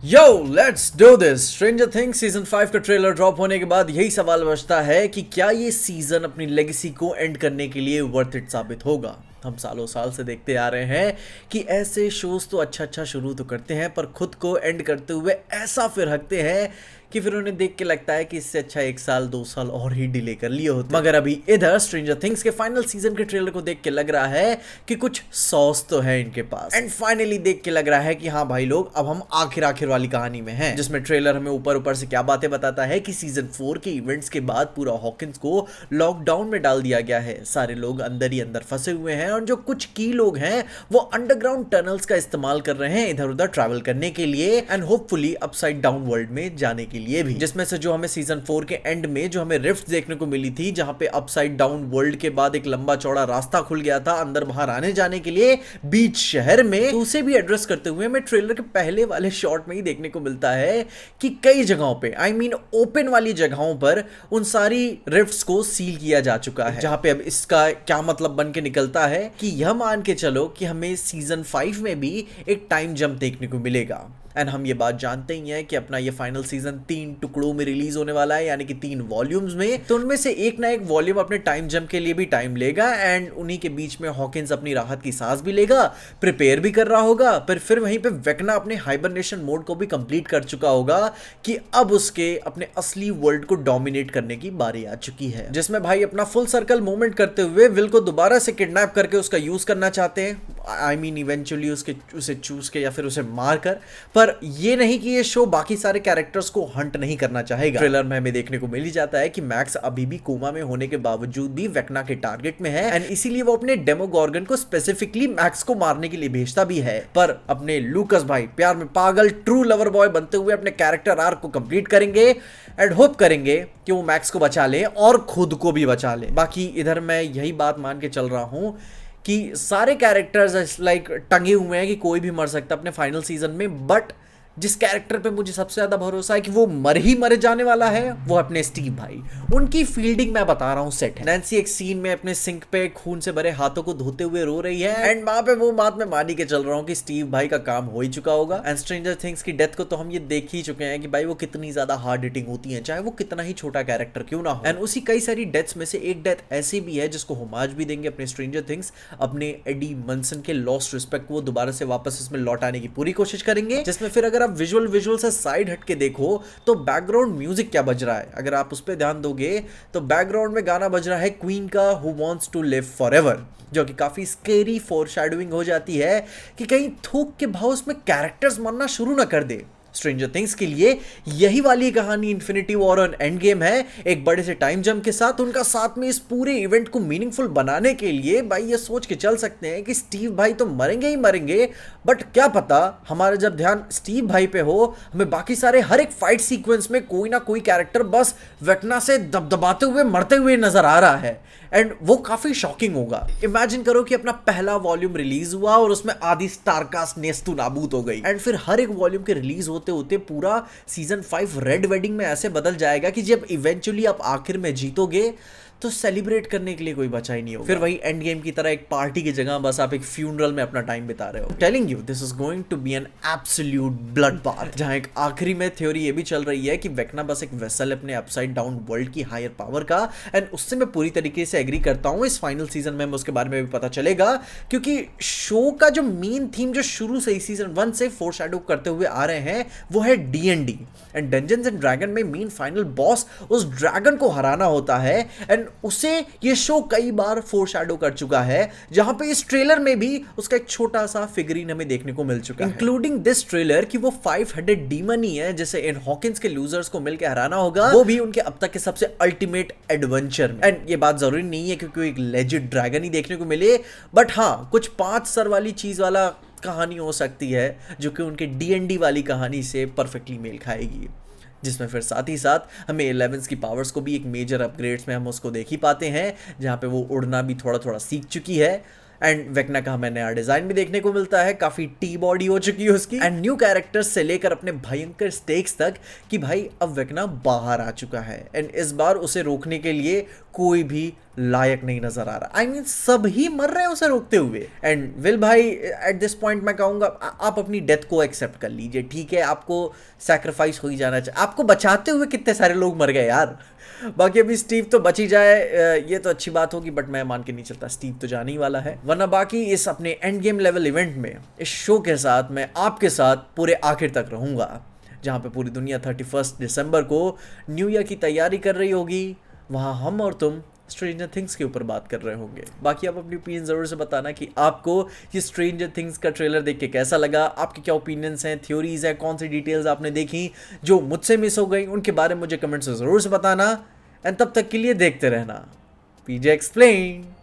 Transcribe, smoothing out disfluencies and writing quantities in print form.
Yo let's do this. Stranger things season 5 का trailer drop होने के बाद यही सवाल बचता है कि क्या ये सीजन अपनी लेगेसी को एंड करने के लिए वर्थ इट साबित होगा। हम सालों साल से देखते आ रहे हैं कि ऐसे शोज तो अच्छा शुरू तो करते हैं पर खुद को एंड करते हुए ऐसा फिर हकते हैं कि फिर उन्हें देख के लगता है कि इससे अच्छा 1 साल 2 साल और ही डिले कर लिए होते। मगर अभी इधर स्ट्रेंजर थिंग्स के फाइनल सीजन के ट्रेलर को देख के लग रहा है कि कुछ सॉस तो है इनके पास। एंड फाइनली देख के लग रहा है कि हाँ भाई लोग, अब हम आखिर वाली कहानी में हैं, जिसमें ट्रेलर हमें ऊपर से क्या बातें बताता है कि सीजन 4 के इवेंट्स के बाद पूरा हॉकिंस को लॉकडाउन में डाल दिया गया है। सारे लोग अंदर ही अंदर फंसे हुए हैं और जो कुछ की लोग हैं वो अंडरग्राउंड टनल्स का इस्तेमाल कर रहे हैं इधर उधर ट्रैवल करने के लिए and hopefully upside down world में जाने के लिए भी। जिसमें से जो हमें सीजन 4 के एंड में जो हमें रिफ्ट देखने को मिली थी, जहां पे अपसाइड डाउन वर्ल्ड के बाद एक लंबा चौड़ा रास्ता खुल गया था अंदर बाहर आने जाने के लिए बीच शहर में, तो उसे भी एड्रेस करते हुए हमें ट्रेलर के पहले वाले शॉट में ही देखने को मिलता है कि कई जगहों पे ओपन वाली जगहों पर उन सारी रिफ्ट्स को सील किया जा चुका है। जहां पे अब इसका क्या मतलब बन के निकलता है कि यह मान के चलो कि हमें सीजन 5 में भी एक टाइम जंप देखने को मिलेगा। एंड हम ये बात जानते ही हैं कि अपना ये फाइनल सीजन 3 टुकड़ों में रिलीज होने वाला है, यानी कि 3 वॉल्यूम्स में। तो उनमें से एक ना एक वॉल्यूम अपने टाइम जंप के लिए भी टाइम लेगा एंड उन्हीं के बीच में हॉकिंस अपनी राहत की सांस भी लेगा, प्रिपेयर भी कर रहा होगा। पर फिर वहीं पे वेक्ना अपने हाइबरनेशन मोड को भी कंप्लीट कर चुका होगा कि अब उसके अपने असली वर्ल्ड को डोमिनेट करने की बारी आ चुकी है, जिसमें भाई अपना फुल सर्कल मूवमेंट करते हुए विल को दोबारा से किडनैप करके उसका यूज करना चाहते हैं। इवेंचुअली उसे चूज के या फिर उसे मार कर। पर ये नहीं कि ये शो बाकी सारे कैरेक्टर्स को हंट नहीं करना चाहेगा। ट्रेलर में हमें देखने को मिल ही जाता है कि मैक्स अभी भी कोमा में होने के बावजूद भी वेक्ना के टारगेट में है एंड इसीलिए वो अपने डेमोगॉर्गन को स्पेसिफिकली मैक्स को मारने के लिए भेजता भी है। पर अपने लूकस भाई प्यार में पागल ट्रू लवर बॉय बनते हुए अपने कैरेक्टर आर्क को कंप्लीट करेंगे एंड होप करेंगे कि वो मैक्स को बचा ले और खुद को भी बचा ले। बाकी इधर मैं यही बात मान के चल रहा हूं कि सारे कैरेक्टर्स लाइक टंगे हुए हैं कि कोई भी मर सकता है अपने फाइनल सीजन में। बट जिस कैरेक्टर पे मुझे सबसे ज्यादा भरोसा है कि वो मर जाने वाला है, वो अपने स्टीव भाई। उनकी फील्डिंग मैं बता रहा हूं सेट है। नैन्सी एक सीन में अपने सिंक पे खून से भरे हाथों को धोते हुए रो रही है एंड वहां पे वो बात मैं मान के चल रहा हूं कि स्टीव भाई का काम हो ही चुका होगा। एंड स्ट्रेंजर थिंग्स की डेथ को तो हम ये देख ही चुके हैं कि भाई वो कितनी ज्यादा हार्ड हिटिंग होती है, चाहे वो कितना ही छोटा कैरेक्टर क्यों ना हो। एंड उसी कई सारी डेथ्स में से एक डेथ ऐसी भी है जिसको होमाज भी देंगे अपने स्ट्रेंजर थिंग्स, अपने एडी मनसन के लॉस्ट रिस्पेक्ट को वो दोबारा से वापस इसमें लौटाने की पूरी कोशिश करेंगे। जिसमें फिर अगर आप विजुअल से साइड हट के देखो तो बैकग्राउंड म्यूजिक क्या बज रहा है, अगर आप उस पर ध्यान दोगे तो बैकग्राउंड में गाना बज रहा है क्वीन का who wants to live forever, जो कि काफी स्केरी फोरशैडोइंग हो जाती है कि कहीं थूक के भाव उसमें कैरेक्टर्स मरना शुरू ना कर दे। स्ट्रेंजर थिंग्स के लिए यही वाली कहानी इन्फिनिटी वॉर और एंड गेम है, एक बड़े से टाइम जंप के साथ। उनका साथ में इस पूरे इवेंट को मीनिंगफुल बनाने के लिए भाई ये सोच के चल सकते हैं कि स्टीव भाई तो मरेंगे ही मरेंगे, बट क्या पता हमारा जब ध्यान स्टीव भाई पे हो, हमें बाकी सारे हर एक फाइट सीक्वेंस में कोई ना कोई कैरेक्टर बस वेक्ना से दबदबाते हुए मरते हुए नजर आ रहा है एंड वो काफी शॉकिंग होगा। इमेजिन करो कि अपना पहला वॉल्यूम रिलीज हुआ और उसमें आधी स्टारकास्ट नेस्तु नाबूद हो गई एंड फिर हर एक वॉल्यूम के रिलीज होते होते पूरा सीजन 5 रेड वेडिंग में ऐसे बदल जाएगा कि जब इवेंचुअली आप आखिर में जीतोगे तो सेलिब्रेट करने के लिए कोई बचा ही नहीं होगा। फिर वही एंड गेम की तरह एक पार्टी की जगह बस आप एक फ्यूनरल में अपना टाइम बिता रहे हो। Telling you this is going to be an absolute bloodbath, जहां एक आखिरी में थ्योरी ये भी चल रही है कि वेक्ना बस एक वेसल अपने अपसाइड डाउन वर्ल्ड की हायर पावर का। एंड उससे मैं पूरी तरीके से एग्री करता हूं। इस फाइनल सीजन में उसके बारे में भी पता चलेगा, क्योंकि शो का जो मेन थीम जो शुरू से ही सीजन 1 से फोरशैडो करते हुए आ रहे हैं वो है D&D and dungeons and dragon में मेन फाइनल बॉस उस ड्रैगन को हराना होता है एंड उसे ये शो कई बार फोरशैडो कर चुका है, जहां पे इस ट्रेलर में भी उसका एक छोटा सा फिगरीन हमें देखने को मिल चुका है, इंक्लूडिंग दिस ट्रेलर कि वो 500 डीमन ही है जिसे इन हॉकिंस के लूजर्स को मिलकर हराना होगा, वो भी उनके अब तक के सबसे अल्टीमेट एडवेंचर में। एंड ये बात जरूरी नहीं है क्योंकि एक लेजिट ड्रैगन ही देखने को मिले, बट हाँ कुछ 5 सर वाली चीज वाला कहानी हो सकती है जो कि उनके D&D वाली कहानी से परफेक्टली मेल खाएगी, जिसमें फिर साथ ही साथ हमें 11 की पावर्स को भी एक मेजर अपग्रेड्स में हम उसको देख ही पाते हैं, जहाँ पे वो उड़ना भी थोड़ा सीख चुकी है एंड वेक्ना का हमें नया डिजाइन भी देखने को मिलता है, काफी टी बॉडी हो चुकी है उसकी एंड न्यू कैरेक्टर्स से लेकर अपने भयंकर स्टेक्स तक कि भाई अब वेक्ना बाहर आ चुका है एंड इस बार उसे रोकने के लिए कोई भी लायक नहीं नजर आ रहा। आई मीन सब ही मर रहे हैं उसे रोकते हुए। एंड विल भाई एट दिस पॉइंट मैं कहूंगा आप अपनी डेथ को एक्सेप्ट कर लीजिए, ठीक है, आपको सैक्रिफाइस हो ही जाना चाहिए। आपको बचाते हुए कितने सारे लोग मर गए यार। बाकी अभी स्टीव तो बच ही जाए ये तो अच्छी बात होगी, बट मैं मान के नहीं चलता स्टीव तो जाने ही वाला है। वरना बाकी इस अपने एंड गेम लेवल इवेंट में इस शो के साथ मैं आपके साथ पूरे आखिर तक रहूंगा, जहाँ पे पूरी दुनिया 31 दिसंबर को न्यू ईयर की तैयारी कर रही होगी। वहाँ हम और तुम स्ट्रेंजर थिंग्स के ऊपर बात कर रहे होंगे। बाकी आप अपनी ओपिनियन ज़रूर से बताना कि आपको ये स्ट्रेंजर थिंग्स का ट्रेलर देख के कैसा लगा, आपके क्या ओपिनियंस हैं, थ्योरीज हैं, कौन सी डिटेल्स आपने देखी जो मुझसे मिस हो गई, उनके बारे में मुझे कमेंट्स में ज़रूर से बताना। एंड तब तक के लिए देखते रहना पीजे एक्सप्लेन।